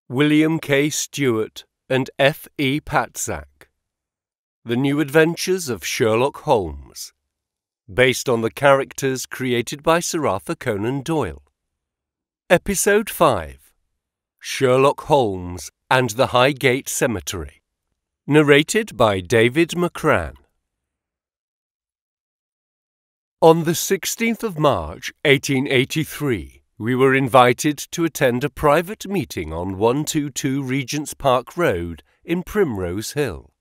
William K. Stewart and F. E. Patzak. The New Adventures of Sherlock Holmes, based on the characters created by Sir Arthur Conan Doyle. Episode 5. Sherlock Holmes and the Highgate Cemetery. Narrated by David McCran. On the 16th of March, 1883, we were invited to attend a private meeting on 122 Regent's Park Road in Primrose Hill.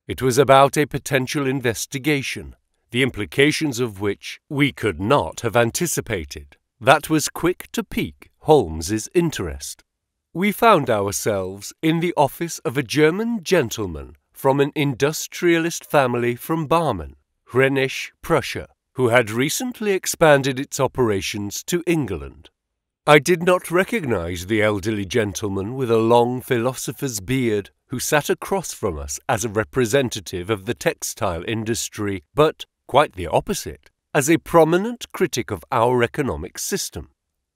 It was about a potential investigation, the implications of which we could not have anticipated, that was quick to pique Holmes's interest. We found ourselves in the office of a German gentleman from an industrialist family from Barmen, Rhenish, Prussia, who had recently expanded its operations to England. I did not recognize the elderly gentleman with a long philosopher's beard who sat across from us as a representative of the textile industry, but, quite the opposite, as a prominent critic of our economic system.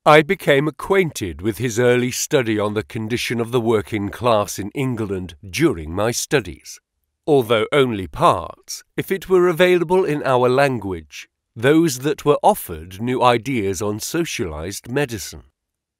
I became acquainted with his early study on the condition of the working class in England during my studies, although only parts, if it were available in our language. Those that were offered new ideas on socialized medicine.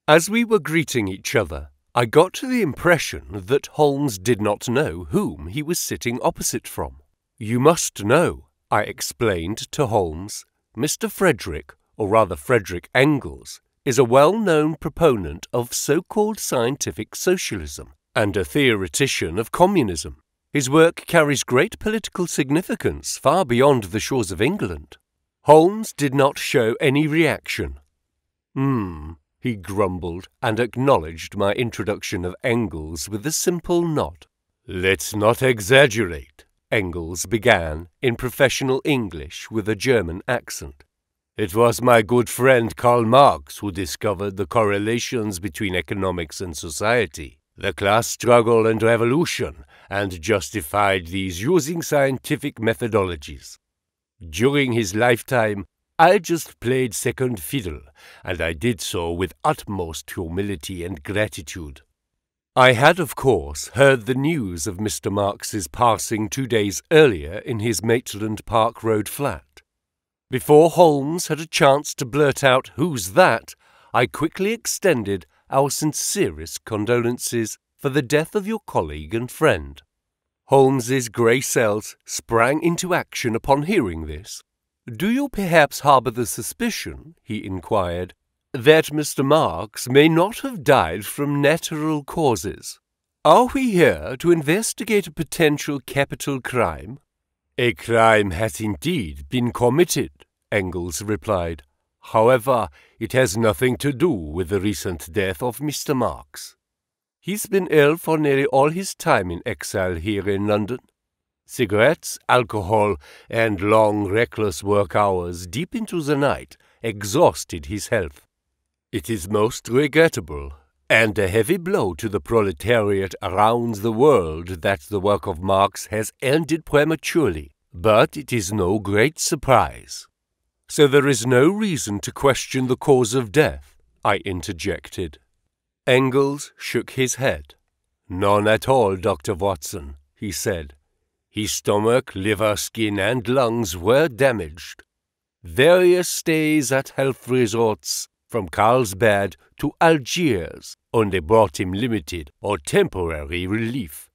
As we were greeting each other, I got the impression that Holmes did not know whom he was sitting opposite from. "You must know," I explained to Holmes, "Mr. Friedrich, or rather Friedrich Engels, is a well-known proponent of so-called scientific socialism and a theoretician of communism. His work carries great political significance far beyond the shores of England." Holmes did not show any reaction. He grumbled and acknowledged my introduction of Engels with a simple nod. "Let's not exaggerate," Engels began in professional English with a German accent. "It was my good friend Karl Marx who discovered the correlations between economics and society, the class struggle and revolution, and justified these using scientific methodologies. During his lifetime, I just played second fiddle, and I did so with utmost humility and gratitude." I had, of course, heard the news of Mr. Marx's passing 2 days earlier in his Maitland Park Road flat. Before Holmes had a chance to blurt out, "Who's that?" I quickly extended our sincerest condolences for the death of your colleague and friend. Holmes's grey cells sprang into action upon hearing this. "Do you perhaps harbour the suspicion," he inquired, "that Mr. Marx may not have died from natural causes? Are we here to investigate a potential capital crime?" "A crime has indeed been committed," Engels replied. "However, it has nothing to do with the recent death of Mr. Marx. He's been ill for nearly all his time in exile here in London. Cigarettes, alcohol, and long, reckless work hours deep into the night exhausted his health. It is most regrettable, and a heavy blow to the proletariat around the world that the work of Marx has ended prematurely, but it is no great surprise." "So there is no reason to question the cause of death," I interjected. Engels shook his head. "None at all, Dr. Watson," he said. "His stomach, liver, skin, and lungs were damaged. Various stays at health resorts, from Carlsbad to Algiers, only brought him limited or temporary relief.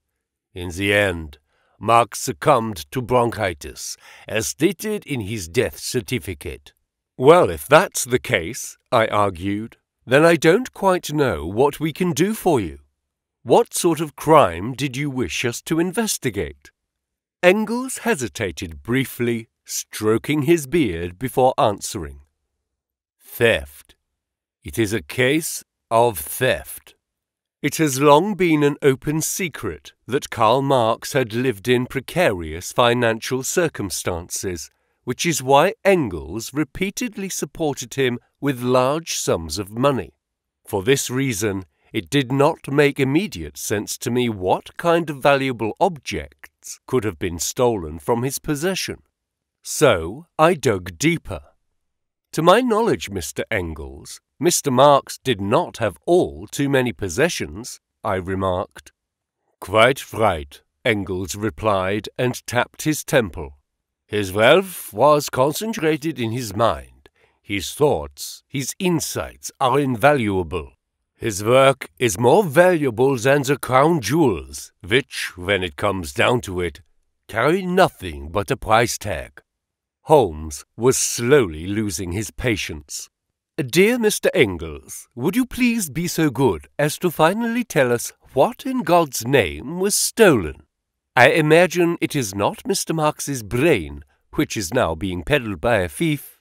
In the end, Marx succumbed to bronchitis, as stated in his death certificate." "Well, if that's the case," I argued, "then I don't quite know what we can do for you. What sort of crime did you wish us to investigate?" Engels hesitated briefly, stroking his beard before answering. "Theft. It is a case of theft." It has long been an open secret that Karl Marx had lived in precarious financial circumstances, which is why Engels repeatedly supported him with large sums of money. For this reason, it did not make immediate sense to me what kind of valuable objects could have been stolen from his possession. So I dug deeper. To my knowledge, Mr. Engels, Mr. Marx did not have all too many possessions. I remarked. Quite right, Engels replied and tapped his temple. His wealth was concentrated in his mind. His thoughts, his insights are invaluable. His work is more valuable than the crown jewels, which, when it comes down to it, carry nothing but a price tag. Holmes was slowly losing his patience. Dear Mr. Engels, would you please be so good as to finally tell us what in God's name was stolen? I imagine it is not Mr. Marx's brain, which is now being peddled by a thief.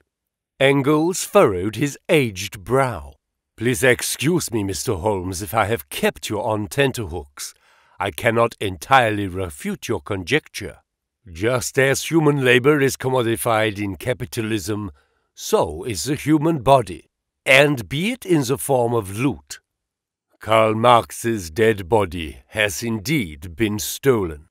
Engels furrowed his aged brow. Please excuse me, Mr. Holmes, if I have kept you on tenterhooks. I cannot entirely refute your conjecture. Just as human labor is commodified in capitalism, so is the human body, and be it in the form of loot. Karl Marx's dead body has indeed been stolen.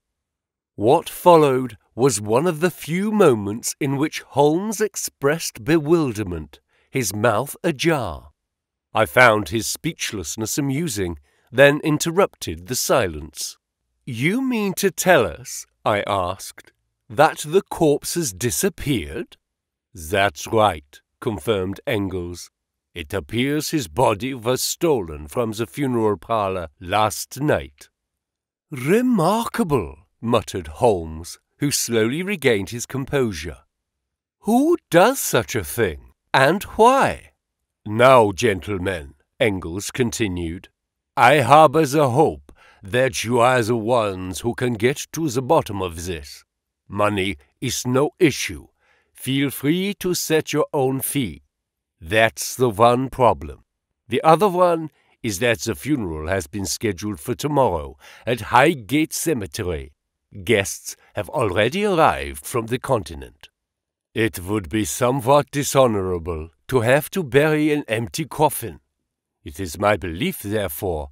What followed was one of the few moments in which Holmes expressed bewilderment, his mouth ajar. I found his speechlessness amusing, then interrupted the silence. You mean to tell us, I asked, that the corpse has disappeared? That's right, confirmed Engels. It appears his body was stolen from the funeral parlor last night. Remarkable, muttered Holmes, who slowly regained his composure. Who does such a thing, and why? Now, gentlemen, Engels continued, I harbor the hope that you are the ones who can get to the bottom of this. Money is no issue. Feel free to set your own fee. That's the one problem. The other one is that the funeral has been scheduled for tomorrow at Highgate Cemetery. Guests have already arrived from the continent. It would be somewhat dishonorable to have to bury an empty coffin. It is my belief, therefore,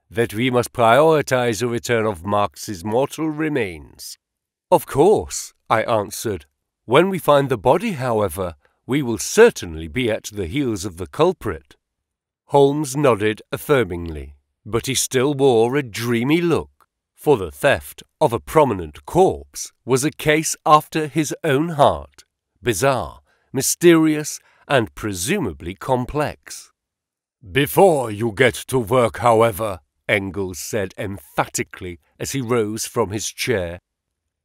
that we must prioritize the return of Marx's mortal remains. Of course, I answered. When we find the body, however, we will certainly be at the heels of the culprit. Holmes nodded affirmingly, but he still wore a dreamy look, for the theft of a prominent corpse was a case after his own heart, bizarre, mysterious, and presumably complex. Before you get to work, however, Engels said emphatically as he rose from his chair,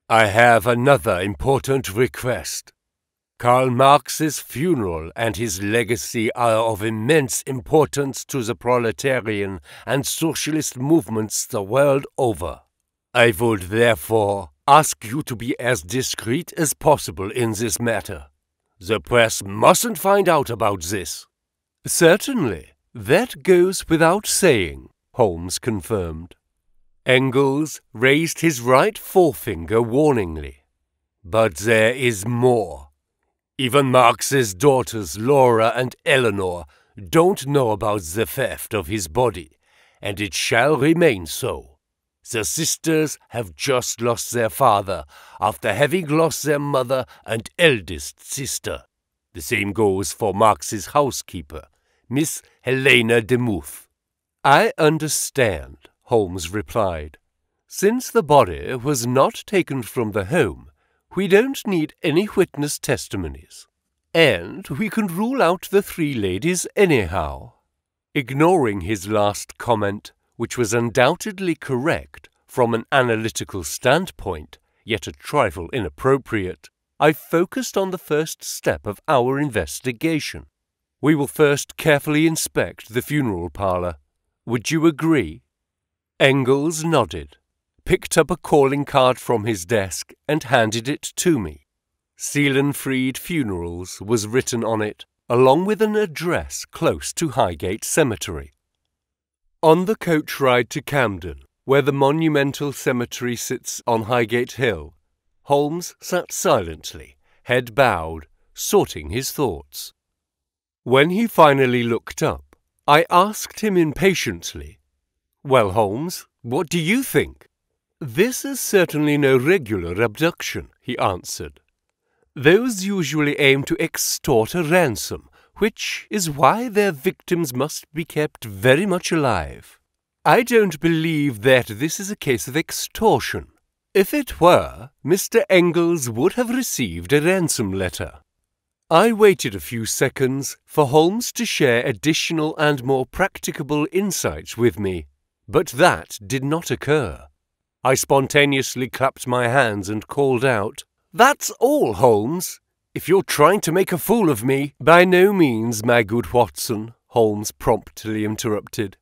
I have another important request. Karl Marx's funeral and his legacy are of immense importance to the proletarian and socialist movements the world over. I would therefore ask you to be as discreet as possible in this matter. The press mustn't find out about this. Certainly, that goes without saying, Holmes confirmed. Engels raised his right forefinger warningly. But there is more. Even Marx's daughters Laura and Eleanor don't know about the theft of his body, and it shall remain so. The sisters have just lost their father after having lost their mother and eldest sister. The same goes for Marx's housekeeper, Miss Helena de Muth. I understand, Holmes replied. Since the body was not taken from the home, we don't need any witness testimonies. And we can rule out the three ladies anyhow. Ignoring his last comment, which was undoubtedly correct from an analytical standpoint, yet a trifle inappropriate, I focused on the first step of our investigation. We will first carefully inspect the funeral parlor. Would you agree? Engels nodded, picked up a calling card from his desk and handed it to me. Seelenfried Funerals was written on it, along with an address close to Highgate Cemetery. On the coach ride to Camden, where the monumental cemetery sits on Highgate Hill, Holmes sat silently, head bowed, sorting his thoughts. When he finally looked up, I asked him impatiently, "Well, Holmes, what do you think?" "This is certainly no regular abduction," he answered. "Those usually aim to extort a ransom, which is why their victims must be kept very much alive. I don't believe that this is a case of extortion. If it were, Mr. Engels would have received a ransom letter. I waited a few seconds for Holmes to share additional and more practicable insights with me, but that did not occur. I spontaneously clapped my hands and called out, "That's all, Holmes! If you're trying to make a fool of me—" "By no means, my good Watson," Holmes promptly interrupted.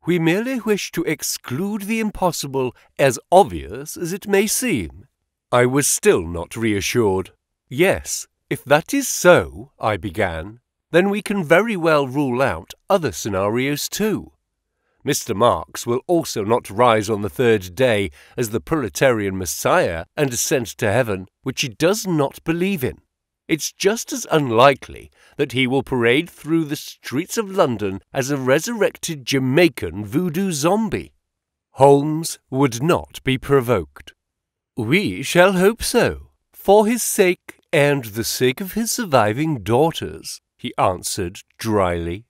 "We merely wish to exclude the impossible, as obvious as it may seem." I was still not reassured. "Yes, if that is so," I began, "then we can very well rule out other scenarios too. Mr. Marx will also not rise on the third day as the proletarian messiah and ascend to heaven, which he does not believe in. It's just as unlikely that he will parade through the streets of London as a resurrected Jamaican voodoo zombie." Holmes would not be provoked. "We shall hope so, for his sake and the sake of his surviving daughters," he answered dryly.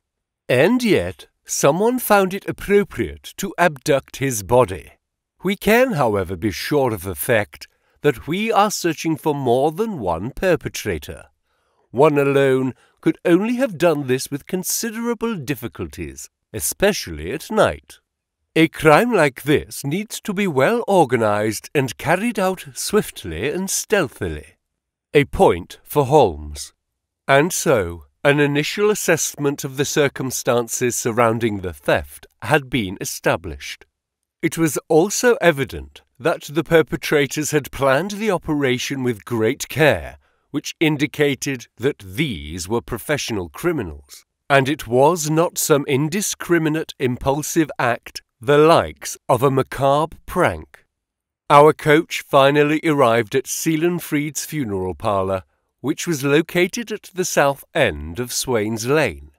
"And yet, someone found it appropriate to abduct his body. We can, however, be sure of the fact that we are searching for more than one perpetrator. One alone could only have done this with considerable difficulties, especially at night. A crime like this needs to be well organized and carried out swiftly and stealthily." A point for Holmes. And so, an initial assessment of the circumstances surrounding the theft had been established. It was also evident that the perpetrators had planned the operation with great care, which indicated that these were professional criminals, and it was not some indiscriminate, impulsive act, the likes of a macabre prank. Our coach finally arrived at Seelenfried's funeral parlour, which was located at the south end of Swain's Lane,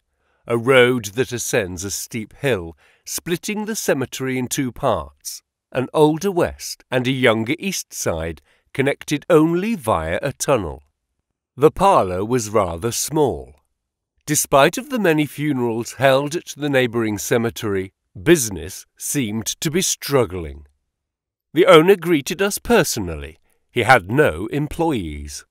a road that ascends a steep hill, splitting the cemetery in two parts, an older west and a younger east side, connected only via a tunnel. The parlour was rather small. Despite of the many funerals held at the neighbouring cemetery, business seemed to be struggling. The owner greeted us personally. He had no employees.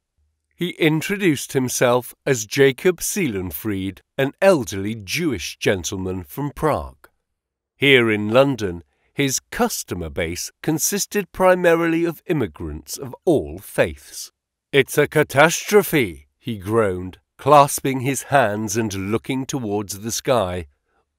He introduced himself as Jacob Seelenfried, an elderly Jewish gentleman from Prague. Here in London, his customer base consisted primarily of immigrants of all faiths. "It's a catastrophe," he groaned, clasping his hands and looking towards the sky,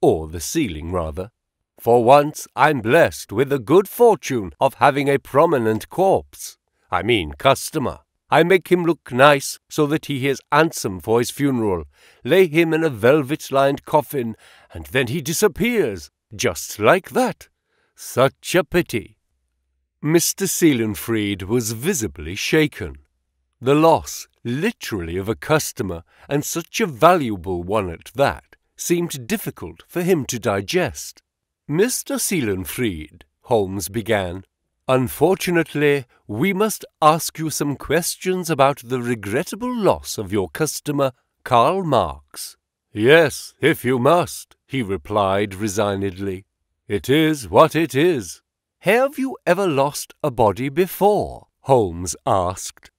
or the ceiling rather. "For once I'm blessed with the good fortune of having a prominent corpse. I mean customer. I make him look nice so that he hears handsome for his funeral, lay him in a velvet-lined coffin, and then he disappears, just like that. Such a pity." Mr. Seelenfried was visibly shaken. The loss, literally, of a customer, and such a valuable one at that, seemed difficult for him to digest. "Mr. Seelenfried," Holmes began, "unfortunately, we must ask you some questions about the regrettable loss of your customer, Karl Marx." "Yes, if you must," he replied resignedly. "It is what it is." "Have you ever lost a body before?" Holmes asked.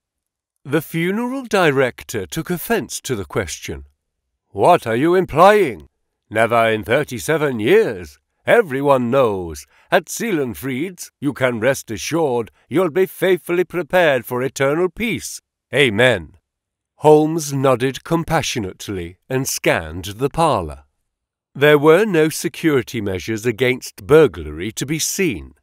The funeral director took offence to the question. "What are you implying? Never in 37 years. Everyone knows. At Seelenfried's, you can rest assured you'll be faithfully prepared for eternal peace. Amen." Holmes nodded compassionately and scanned the parlour. There were no security measures against burglary to be seen.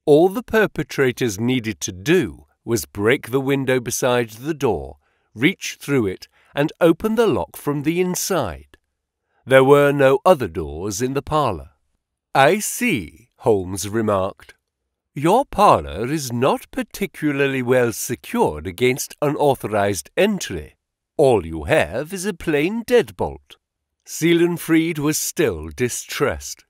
All the perpetrators needed to do was break the window beside the door, reach through it, and open the lock from the inside. There were no other doors in the parlour. "I see," Holmes remarked. "Your parlour is not particularly well secured against unauthorized entry. All you have is a plain deadbolt." Seelenfried was still distressed.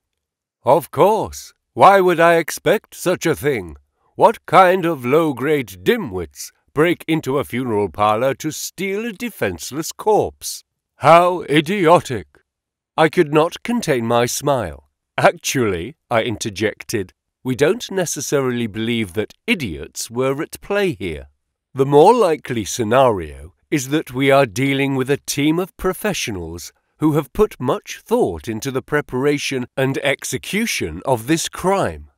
"Of course. Why would I expect such a thing? What kind of low-grade dimwits break into a funeral parlour to steal a defenceless corpse? How idiotic!" I could not contain my smile. Actually, I interjected, we don't necessarily believe that idiots were at play here. The more likely scenario is that we are dealing with a team of professionals who have put much thought into the preparation and execution of this crime.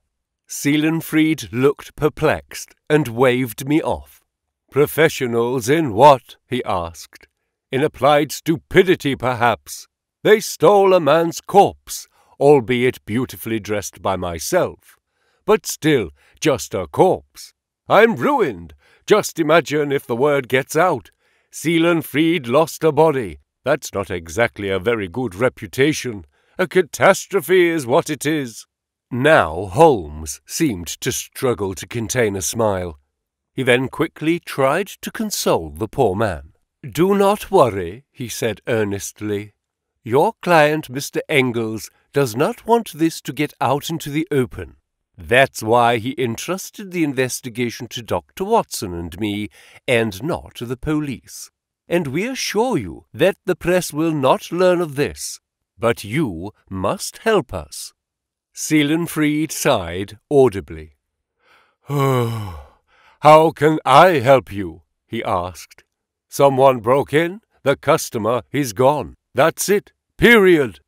Seelenfried looked perplexed and waved me off. Professionals in what? He asked. In applied stupidity, perhaps. They stole a man's corpse, albeit beautifully dressed by myself. But still, just a corpse. I'm ruined. Just imagine if the word gets out. Seelenfried lost a body. That's not exactly a very good reputation. A catastrophe is what it is. Now Holmes seemed to struggle to contain a smile. He then quickly tried to console the poor man. "Do not worry," he said earnestly. "Your client, Mr. Engels, does not want this to get out into the open. That's why he entrusted the investigation to Dr. Watson and me, and not to the police. And we assure you that the press will not learn of this. But you must help us." Seelenfried sighed audibly. "How can I help you?" he asked. "Someone broke in, the customer is gone. That's it, period."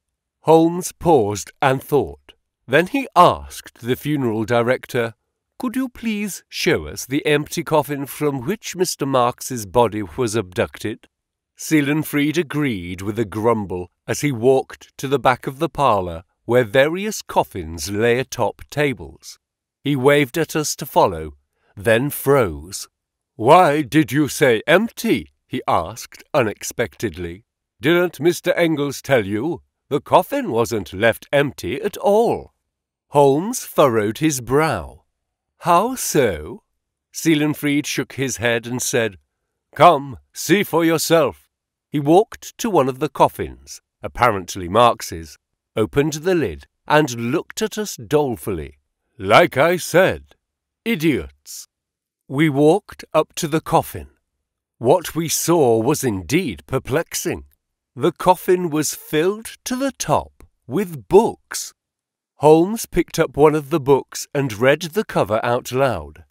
Holmes paused and thought. Then he asked the funeral director, "Could you please show us the empty coffin from which Mr. Marx's body was abducted?" Seelenfried agreed with a grumble as he walked to the back of the parlour where various coffins lay atop tables. He waved at us to follow, then froze. "Why did you say empty?" he asked unexpectedly. "Didn't Mr. Engels tell you? The coffin wasn't left empty at all." Holmes furrowed his brow. "How so?" Seelenfried shook his head and said, "Come, see for yourself." He walked to one of the coffins, apparently Marx's, opened the lid, and looked at us dolefully. "Like I said, idiots." We walked up to the coffin. What we saw was indeed perplexing. The coffin was filled to the top with books. Holmes picked up one of the books and read the cover out loud.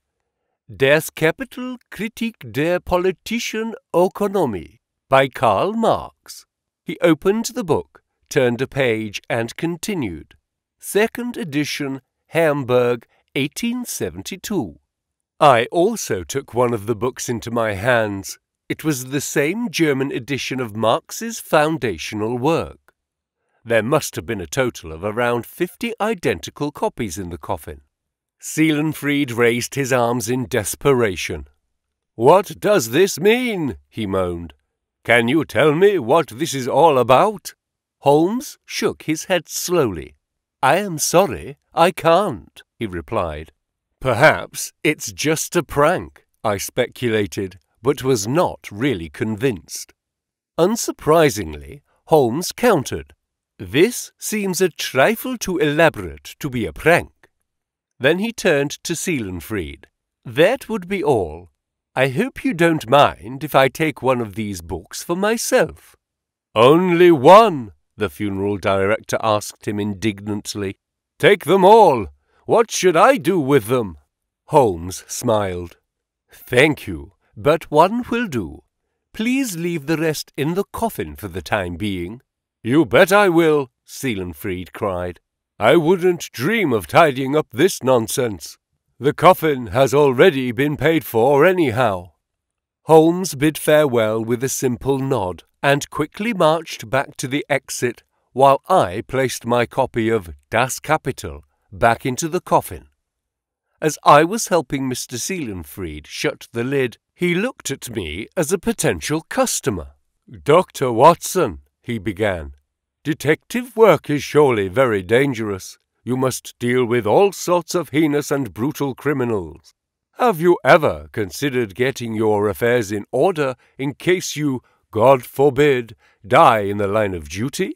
Das Kapital Kritik der politischen Ökonomie by Karl Marx. He opened the book, turned a page, and continued. Second edition, Hamburg, 1872. I also took one of the books into my hands. It was the same German edition of Marx's foundational work. There must have been a total of around 50 identical copies in the coffin. Seelenfried raised his arms in desperation. "What does this mean?" he moaned. "Can you tell me what this is all about?" Holmes shook his head slowly. "I am sorry, I can't," he replied. "Perhaps it's just a prank," I speculated, but was not really convinced. Unsurprisingly, Holmes countered. "This seems a trifle too elaborate to be a prank." Then he turned to Seelenfried. "That would be all. I hope you don't mind if I take one of these books for myself." "Only one?" the funeral director asked him indignantly. "Take them all. What should I do with them?" Holmes smiled. "Thank you, but one will do. Please leave the rest in the coffin for the time being." "You bet I will," Seelenfried cried. "I wouldn't dream of tidying up this nonsense. The coffin has already been paid for anyhow." Holmes bid farewell with a simple nod and quickly marched back to the exit while I placed my copy of Das Kapital back into the coffin. As I was helping Mr. Seelenfried shut the lid, he looked at me as a potential customer. "Dr. Watson," he began, "detective work is surely very dangerous. You must deal with all sorts of heinous and brutal criminals. Have you ever considered getting your affairs in order in case you, God forbid, die in the line of duty?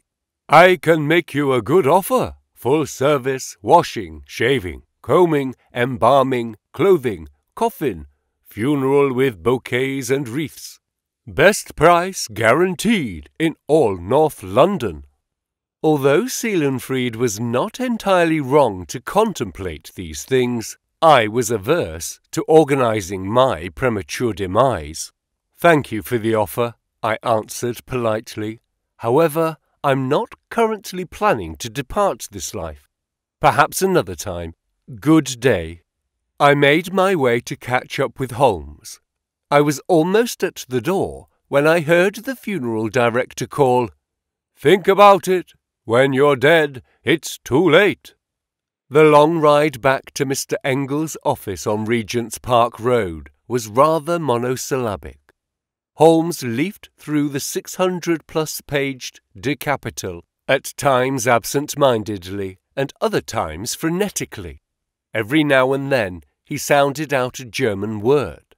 I can make you a good offer. Full service, washing, shaving, combing, embalming, clothing, coffin, funeral with bouquets and wreaths. Best price guaranteed in all North London." Although Seelenfried was not entirely wrong to contemplate these things, I was averse to organizing my premature demise. "Thank you for the offer," I answered politely. "However, I'm not currently planning to depart this life. Perhaps another time. Good day." I made my way to catch up with Holmes. I was almost at the door when I heard the funeral director call, "Think about it. When you're dead, it's too late." The long ride back to Mr. Engels' office on Regent's Park Road was rather monosyllabic. Holmes leafed through the 600-plus-paged De Capital, at times absent-mindedly and other times frenetically. Every now and then he sounded out a German word.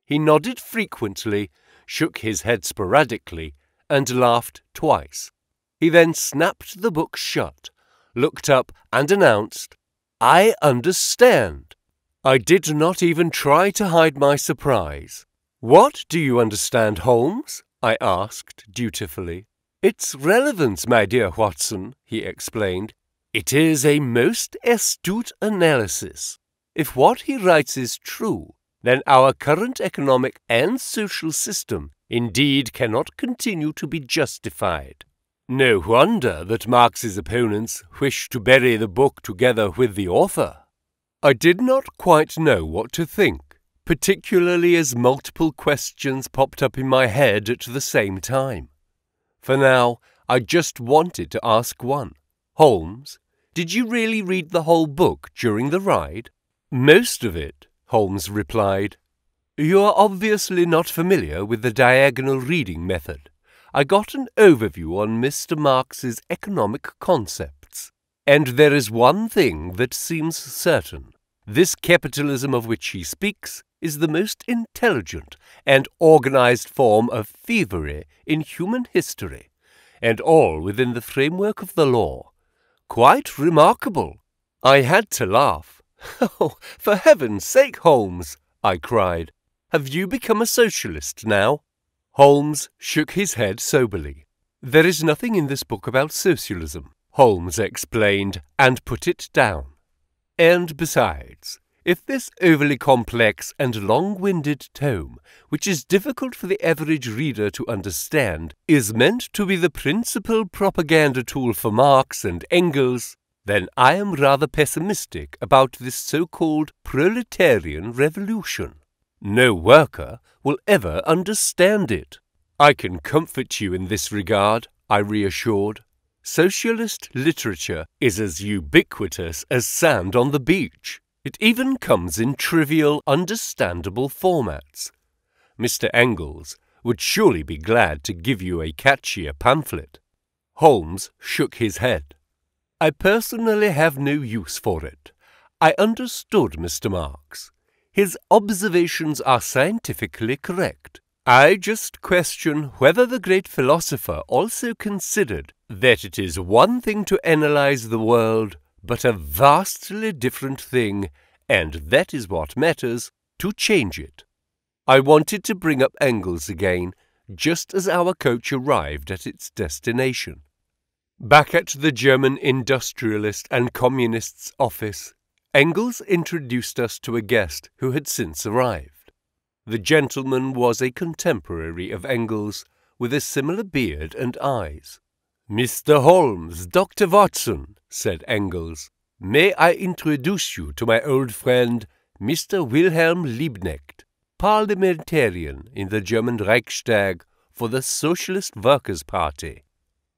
He nodded frequently, shook his head sporadically, and laughed twice. He then snapped the book shut, looked up and announced, "I understand." I did not even try to hide my surprise. "What do you understand, Holmes?" I asked dutifully. "It's relevant, my dear Watson," he explained. "It is a most astute analysis. If what he writes is true, then our current economic and social system indeed cannot continue to be justified. No wonder that Marx's opponents wish to bury the book together with the author." I did not quite know what to think, particularly as multiple questions popped up in my head at the same time. For now, I just wanted to ask one. "Holmes, did you really read the whole book during the ride?" "Most of it," Holmes replied. "You are obviously not familiar with the diagonal reading method. I got an overview on Mr. Marx's economic concepts, and there is one thing that seems certain. This capitalism of which he speaks is the most intelligent and organized form of thievery in human history, and all within the framework of the law. Quite remarkable." I had to laugh. "Oh, for heaven's sake, Holmes," I cried. "Have you become a socialist now?" Holmes shook his head soberly. "There is nothing in this book about socialism," Holmes explained, and put it down. "And besides, if this overly complex and long-winded tome, which is difficult for the average reader to understand, is meant to be the principal propaganda tool for Marx and Engels, then I am rather pessimistic about this so-called proletarian revolution. No worker will ever understand it." "I can comfort you in this regard," I reassured. "Socialist literature is as ubiquitous as sand on the beach. It even comes in trivial, understandable formats. Mr. Engels would surely be glad to give you a catchier pamphlet." Holmes shook his head. "I personally have no use for it. I understood Mr. Marx. His observations are scientifically correct. I just question whether the great philosopher also considered that it is one thing to analyze the world, but a vastly different thing, and that is what matters, to change it." I wanted to bring up Engels again, just as our coach arrived at its destination. Back at the German industrialist and communist's office, Engels introduced us to a guest who had since arrived. The gentleman was a contemporary of Engels, with a similar beard and eyes. "Mr. Holmes, Dr. Watson," said Engels, "may I introduce you to my old friend, Mr. Wilhelm Liebknecht, parliamentarian in the German Reichstag for the Socialist Workers' Party."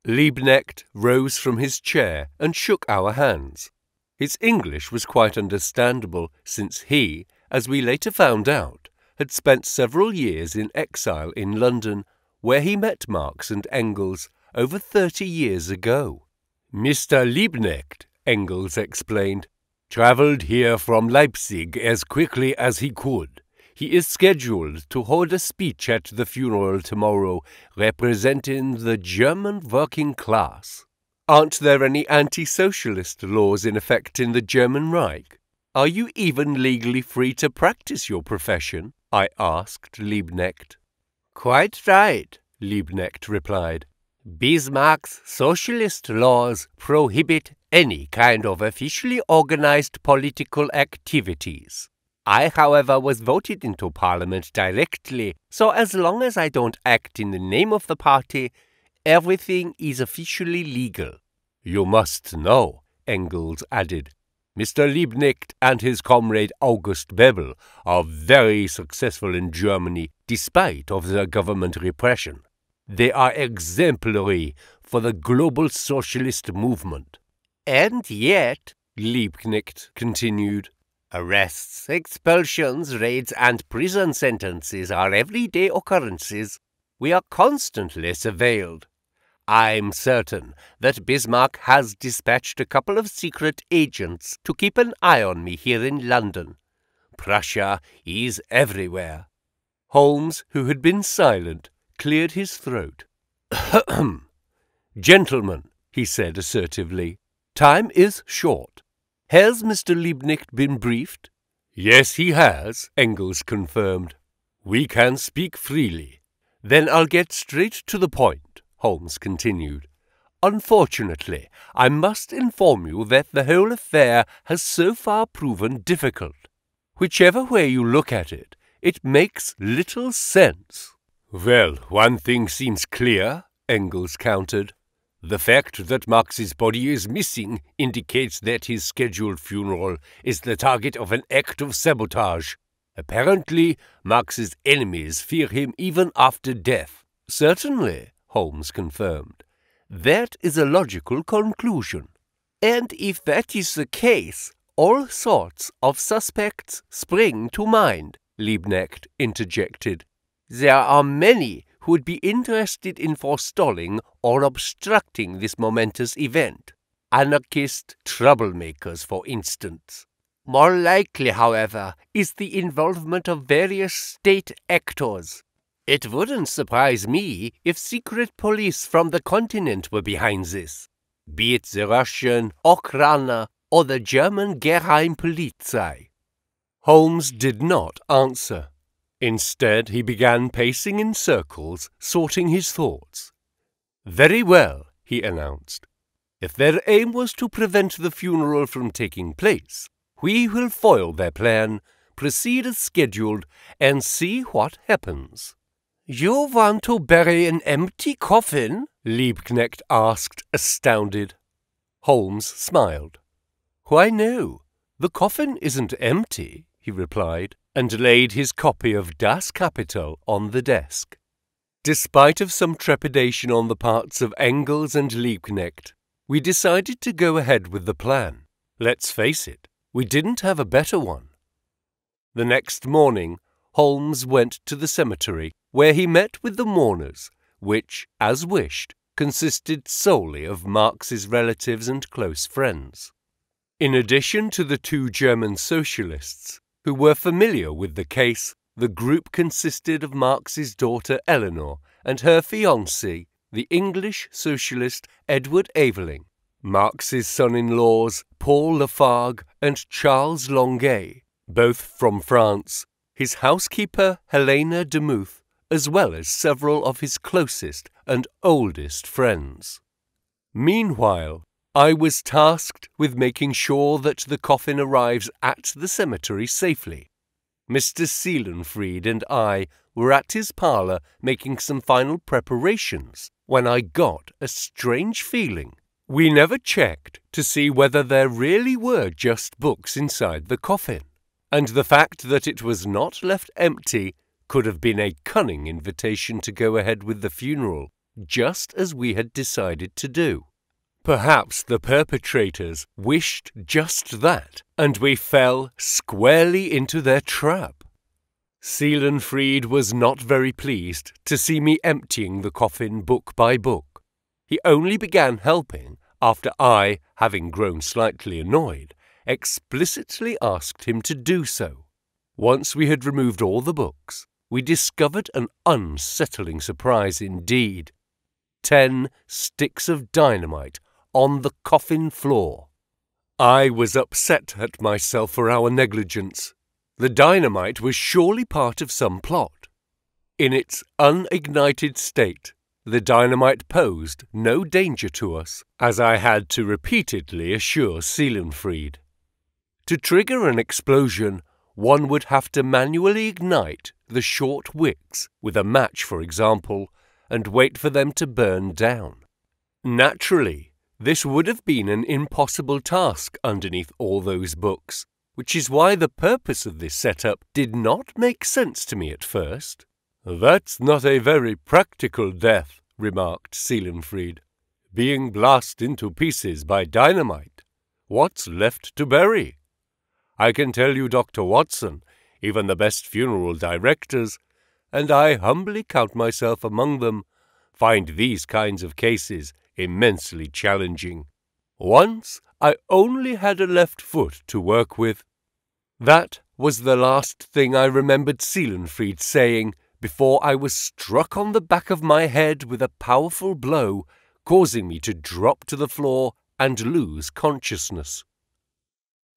Liebknecht rose from his chair and shook our hands. His English was quite understandable, since he, as we later found out, had spent several years in exile in London, where he met Marx and Engels over 30 years ago. "Mr. Liebknecht," Engels explained, "traveled here from Leipzig as quickly as he could. He is scheduled to hold a speech at the funeral tomorrow, representing the German working class." "Aren't there any anti-socialist laws in effect in the German Reich? Are you even legally free to practice your profession?" I asked Liebknecht. "Quite right," Liebknecht replied. Bismarck's socialist laws prohibit any kind of officially organized political activities. I, however, was voted into Parliament directly, so as long as I don't act in the name of the party, everything is officially legal. You must know, Engels added, Mr. Liebknecht and his comrade August Bebel are very successful in Germany despite of their government repression. They are exemplary for the global socialist movement. And yet, Liebknecht continued, arrests, expulsions, raids, and prison sentences are everyday occurrences. We are constantly surveilled. I'm certain that Bismarck has dispatched a couple of secret agents to keep an eye on me here in London. Prussia is everywhere. Holmes, who had been silent, cleared his throat. Gentlemen, he said assertively, time is short. Has Mr. Liebknecht been briefed? Yes, he has, Engels confirmed. We can speak freely. Then I'll get straight to the point, Holmes continued. Unfortunately, I must inform you that the whole affair has so far proven difficult. Whichever way you look at it, it makes little sense. Well, one thing seems clear, Engels countered. The fact that Marx's body is missing indicates that his scheduled funeral is the target of an act of sabotage. Apparently, Marx's enemies fear him even after death. Certainly, Holmes confirmed. That is a logical conclusion. And if that is the case, all sorts of suspects spring to mind, Liebknecht interjected. There are many who would be interested in forestalling or obstructing this momentous event. Anarchist troublemakers, for instance. More likely, however, is the involvement of various state actors. It wouldn't surprise me if secret police from the continent were behind this, be it the Russian Okrana or the German Geheimpolizei. Holmes did not answer. Instead, he began pacing in circles, sorting his thoughts. Very well, he announced. If their aim was to prevent the funeral from taking place, we will foil their plan, proceed as scheduled, and see what happens. You want to bury an empty coffin? Liebknecht asked, astounded. Holmes smiled. Why no, the coffin isn't empty, he replied, and laid his copy of Das Kapital on the desk. Despite of some trepidation on the parts of Engels and Liebknecht, we decided to go ahead with the plan. Let's face it, we didn't have a better one. The next morning, Holmes went to the cemetery, where he met with the mourners, which, as wished, consisted solely of Marx's relatives and close friends. In addition to the two German socialists, who were familiar with the case, the group consisted of Marx's daughter Eleanor and her fiancé, the English socialist Edward Aveling, Marx's son-in-laws Paul Lafargue and Charles Longuet, both from France, his housekeeper Helena Demuth, as well as several of his closest and oldest friends. Meanwhile, I was tasked with making sure that the coffin arrives at the cemetery safely. Mr. Seelenfried and I were at his parlour making some final preparations when I got a strange feeling. We never checked to see whether there really were just books inside the coffin, and the fact that it was not left empty could have been a cunning invitation to go ahead with the funeral, just as we had decided to do. Perhaps the perpetrators wished just that, and we fell squarely into their trap. Seelenfried was not very pleased to see me emptying the coffin book by book. He only began helping after I, having grown slightly annoyed, explicitly asked him to do so. Once we had removed all the books, we discovered an unsettling surprise indeed. 10 sticks of dynamite on the coffin floor. I was upset at myself for our negligence. The dynamite was surely part of some plot. In its unignited state, the dynamite posed no danger to us, as I had to repeatedly assure Seelenfried. To trigger an explosion, one would have to manually ignite the short wicks with a match, for example, and wait for them to burn down. Naturally, this would have been an impossible task underneath all those books, which is why the purpose of this setup did not make sense to me at first. "That's not a very practical death," remarked Seelenfried. "Being blasted into pieces by dynamite. What's left to bury? I can tell you, Dr. Watson, even the best funeral directors, and I humbly count myself among them, find these kinds of cases immensely challenging. Once I only had a left foot to work with." That was the last thing I remembered Seelenfried saying before I was struck on the back of my head with a powerful blow, causing me to drop to the floor and lose consciousness.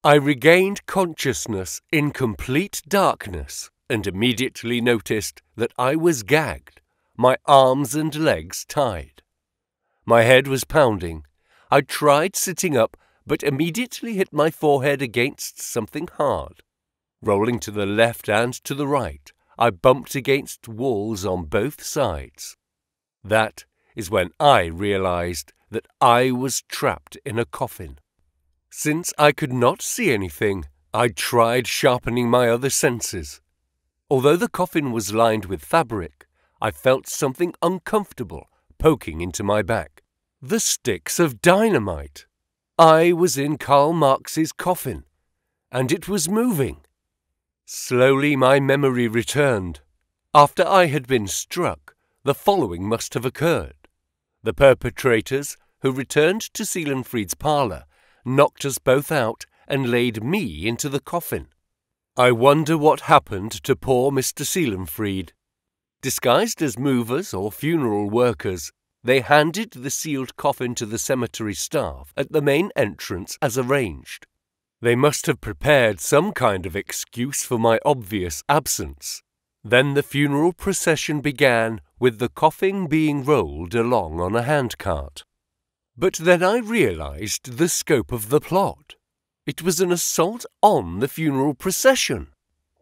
I regained consciousness in complete darkness and immediately noticed that I was gagged, my arms and legs tied. My head was pounding. I tried sitting up, but immediately hit my forehead against something hard. Rolling to the left and to the right, I bumped against walls on both sides. That is when I realized that I was trapped in a coffin. Since I could not see anything, I tried sharpening my other senses. Although the coffin was lined with fabric, I felt something uncomfortable poking into my back. The sticks of dynamite! I was in Karl Marx's coffin, and it was moving. Slowly my memory returned. After I had been struck, the following must have occurred. The perpetrators, who returned to Seelenfried's parlour, knocked us both out and laid me into the coffin. I wonder what happened to poor Mr. Seelenfried. Disguised as movers or funeral workers, they handed the sealed coffin to the cemetery staff at the main entrance as arranged. They must have prepared some kind of excuse for my obvious absence. Then the funeral procession began, with the coffin being rolled along on a handcart. But then I realized the scope of the plot. It was an assault on the funeral procession.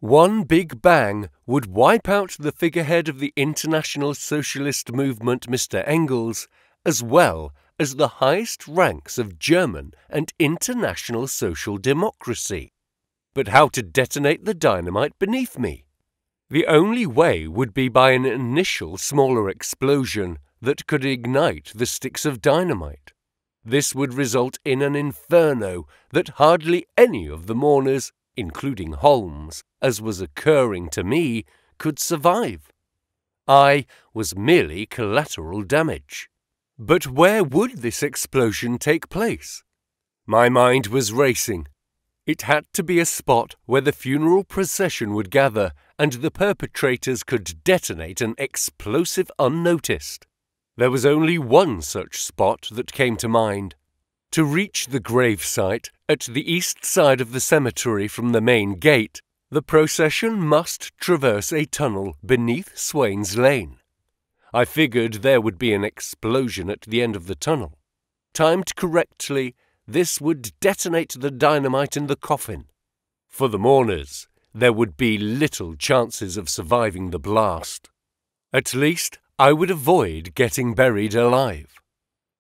One big bang would wipe out the figurehead of the international socialist movement, Mr. Engels, as well as the highest ranks of German and international social democracy. But how to detonate the dynamite beneath me? The only way would be by an initial smaller explosion that could ignite the sticks of dynamite. This would result in an inferno that hardly any of the mourners, including Holmes, as was occurring to me, could survive. I was merely collateral damage. But where would this explosion take place? My mind was racing. It had to be a spot where the funeral procession would gather and the perpetrators could detonate an explosive unnoticed. There was only one such spot that came to mind. To reach the gravesite at the east side of the cemetery from the main gate, the procession must traverse a tunnel beneath Swain's Lane. I figured there would be an explosion at the end of the tunnel. Timed correctly, this would detonate the dynamite in the coffin. For the mourners, there would be little chances of surviving the blast. At least, I would avoid getting buried alive.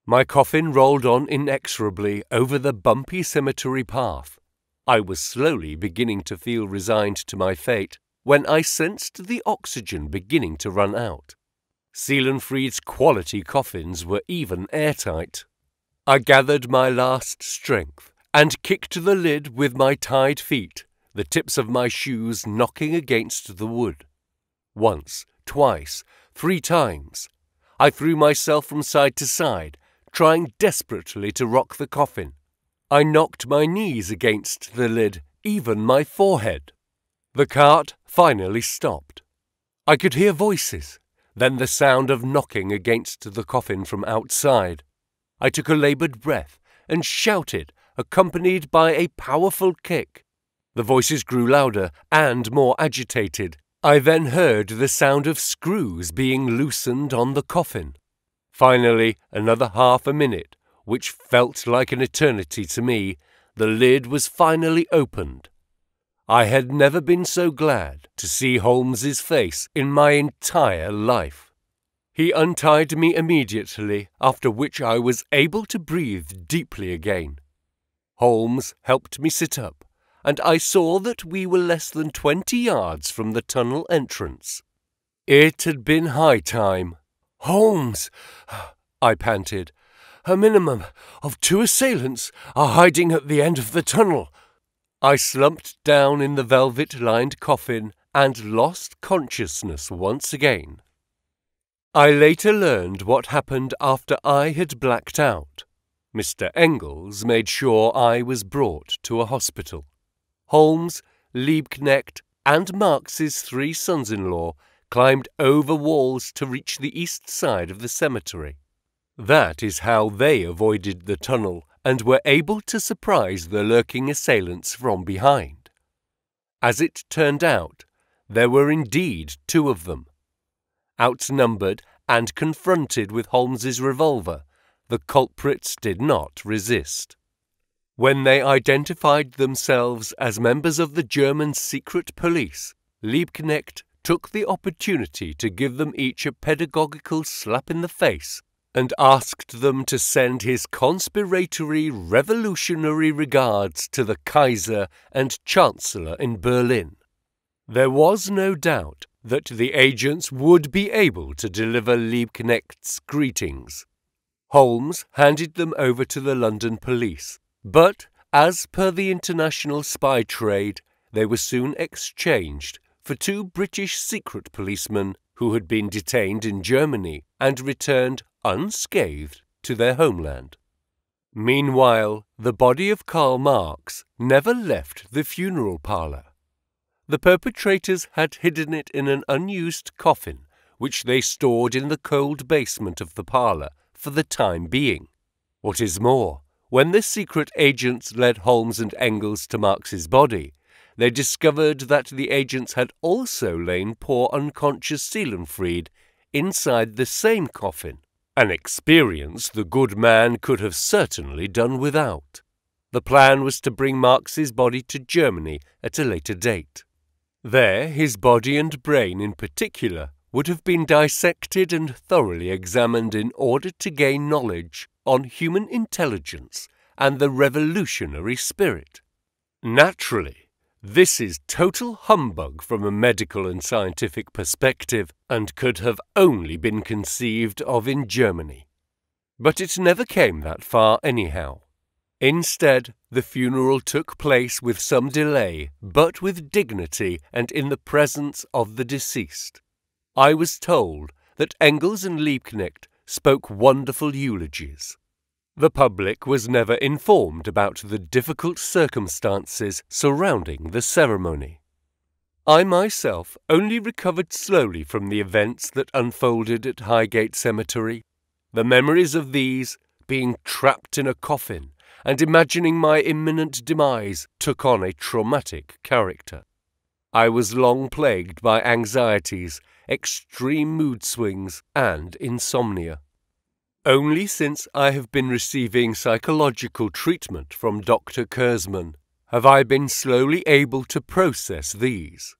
My coffin rolled on inexorably over the bumpy cemetery path. I was slowly beginning to feel resigned to my fate when I sensed the oxygen beginning to run out. Seelenfried's quality coffins were even airtight. I gathered my last strength and kicked the lid with my tied feet, the tips of my shoes knocking against the wood. Once, twice, 3 times. I threw myself from side to side, trying desperately to rock the coffin. I knocked my knees against the lid, even my forehead. The cart finally stopped. I could hear voices, then the sound of knocking against the coffin from outside. I took a laboured breath and shouted, accompanied by a powerful kick. The voices grew louder and more agitated. I then heard the sound of screws being loosened on the coffin. Finally, another half a minute, which felt like an eternity to me, the lid was finally opened. I had never been so glad to see Holmes's face in my entire life. He untied me immediately, after which I was able to breathe deeply again. Holmes helped me sit up, and I saw that we were less than 20 yards from the tunnel entrance. It had been high time. "Holmes," I panted, "a minimum of 2 assailants are hiding at the end of the tunnel." I slumped down in the velvet-lined coffin and lost consciousness once again. I later learned what happened after I had blacked out. Mr. Engels made sure I was brought to a hospital. Holmes, Liebknecht, and Marx's 3 sons-in-law climbed over walls to reach the east side of the cemetery. That is how they avoided the tunnel and were able to surprise the lurking assailants from behind. As it turned out, there were indeed 2 of them. Outnumbered and confronted with Holmes's revolver, the culprits did not resist. When they identified themselves as members of the German secret police, Liebknecht took the opportunity to give them each a pedagogical slap in the face and asked them to send his conspiratory revolutionary regards to the Kaiser and Chancellor in Berlin. There was no doubt that the agents would be able to deliver Liebknecht's greetings. Holmes handed them over to the London police, but, as per the international spy trade, they were soon exchanged for 2 British secret policemen who had been detained in Germany and returned unscathed to their homeland. Meanwhile, the body of Karl Marx never left the funeral parlour. The perpetrators had hidden it in an unused coffin, which they stored in the cold basement of the parlour for the time being. What is more, when the secret agents led Holmes and Engels to Marx's body, they discovered that the agents had also lain poor unconscious Seelenfried inside the same coffin, an experience the good man could have certainly done without. The plan was to bring Marx's body to Germany at a later date. There, his body and brain in particular would have been dissected and thoroughly examined in order to gain knowledge on human intelligence and the revolutionary spirit. Naturally, this is total humbug from a medical and scientific perspective and could have only been conceived of in Germany. But it never came that far anyhow. Instead, the funeral took place with some delay, but with dignity and in the presence of the deceased. I was told that Engels and Liebknecht spoke wonderful eulogies. The public was never informed about the difficult circumstances surrounding the ceremony. I myself only recovered slowly from the events that unfolded at Highgate Cemetery. The memories of these, being trapped in a coffin and imagining my imminent demise, took on a traumatic character. I was long plagued by anxieties, extreme mood swings, and insomnia. Only since I have been receiving psychological treatment from Dr. Kurzman have I been slowly able to process these.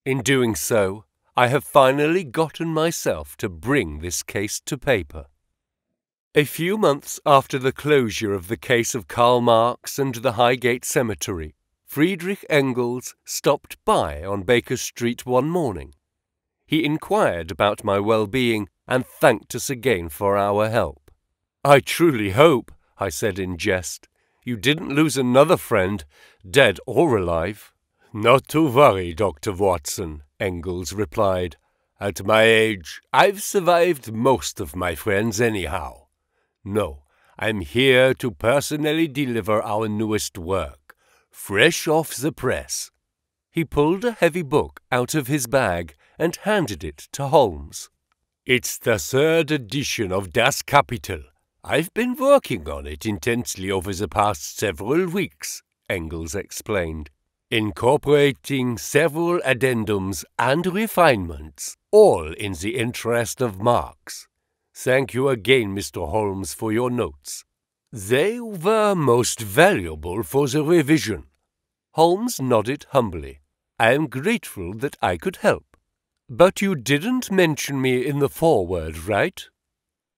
In doing so, I have finally gotten myself to bring this case to paper. A few months after the closure of the case of Karl Marx and the Highgate Cemetery, Friedrich Engels stopped by on Baker Street one morning. He inquired about my well-being and thanked us again for our help. "I truly hope," I said in jest, "you didn't lose another friend, dead or alive." "Not to worry, Dr. Watson," Engels replied. "At my age, I've survived most of my friends anyhow. No, I'm here to personally deliver our newest work, fresh off the press." He pulled a heavy book out of his bag and handed it to Holmes. "It's the 3rd edition of Das Kapital. I've been working on it intensely over the past several weeks," Engels explained, "incorporating several addendums and refinements, all in the interest of Marx. Thank you again, Mr. Holmes, for your notes. They were most valuable for the revision. Holmes nodded humbly. I am grateful that I could help. But you didn't mention me in the foreword, right?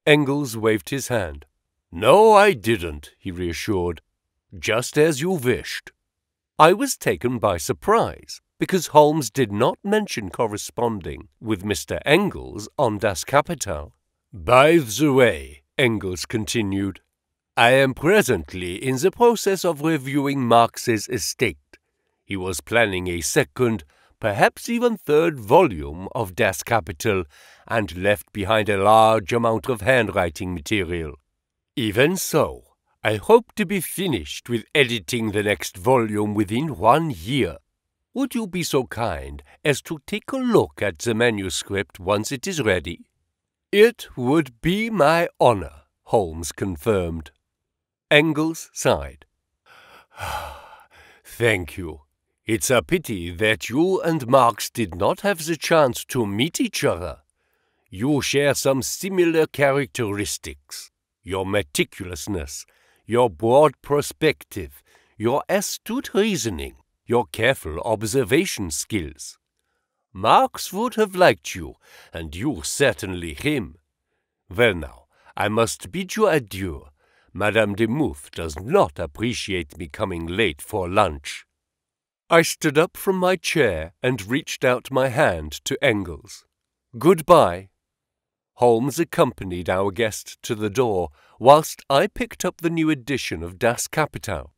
Engels waved his hand. No, I didn't, he reassured. Just as you wished. I was taken by surprise, because Holmes did not mention corresponding with Mr. Engels on Das Kapital. By the way, Engels continued, I am presently in the process of reviewing Marx's estate. He was planning a second, perhaps even third volume of Das Kapital, and left behind a large amount of handwriting material. Even so, I hope to be finished with editing the next volume within 1 year. Would you be so kind as to take a look at the manuscript once it is ready? It would be my honor, Holmes confirmed. Engels sighed. Thank you. It's a pity that you and Marx did not have the chance to meet each other. You share some similar characteristics. Your meticulousness, your broad perspective, your astute reasoning, your careful observation skills. Marx would have liked you, and you certainly him. Well now, I must bid you adieu. Madame de Muth does not appreciate me coming late for lunch. I stood up from my chair and reached out my hand to Engels. Goodbye. Holmes accompanied our guest to the door, whilst I picked up the new edition of Das Kapital.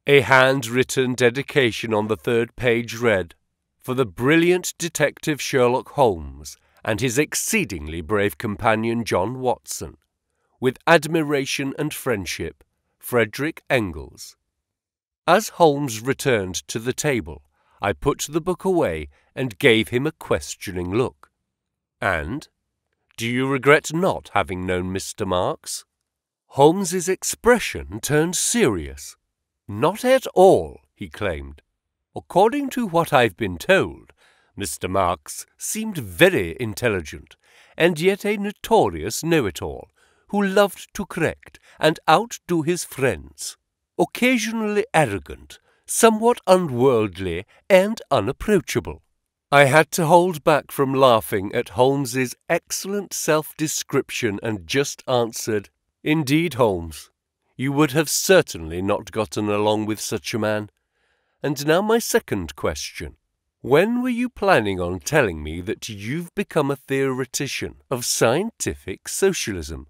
A handwritten dedication on the 3rd page read, For the brilliant detective Sherlock Holmes and his exceedingly brave companion John Watson. With admiration and friendship, Friedrich Engels. As Holmes returned to the table, I put the book away and gave him a questioning look. And? Do you regret not having known Mr. Marx? Holmes's expression turned serious. Not at all, he claimed. According to what I've been told, Mr. Marx seemed very intelligent, and yet a notorious know-it-all, who loved to correct and outdo his friends. Occasionally arrogant, somewhat unworldly, and unapproachable. I had to hold back from laughing at Holmes's excellent self-description and just answered, Indeed, Holmes, you would have certainly not gotten along with such a man. And now my second question. When were you planning on telling me that you've become a theoretician of scientific socialism?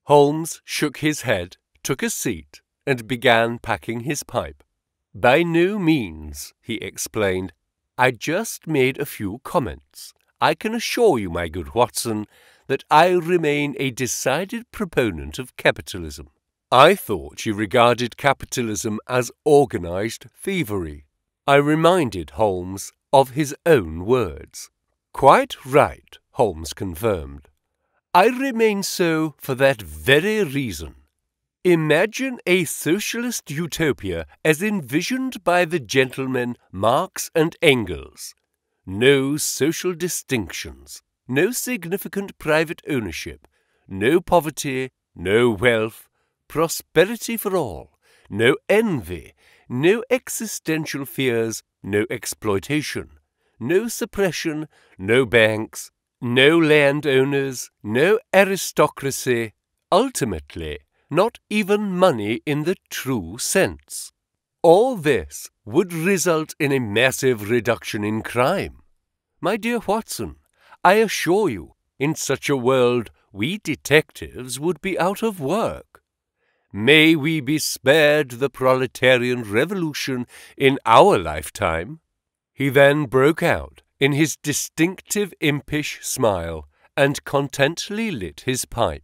Holmes shook his head, took a seat, and began packing his pipe. By no means, he explained. I just made a few comments. I can assure you, my good Watson, that I remain a decided proponent of capitalism. I thought you regarded capitalism as organized thievery. I reminded Holmes of his own words. Quite right, Holmes confirmed. I remain so for that very reason. Imagine a socialist utopia as envisioned by the gentlemen Marx and Engels. No social distinctions, no significant private ownership, no poverty, no wealth, prosperity for all, no envy, no existential fears, no exploitation, no suppression, no banks, no landowners, no aristocracy, ultimately, not even money in the true sense. All this would result in a massive reduction in crime. My dear Watson, I assure you, in such a world, we detectives would be out of work. May we be spared the proletarian revolution in our lifetime. He then broke out in his distinctive impish smile and contentedly lit his pipe.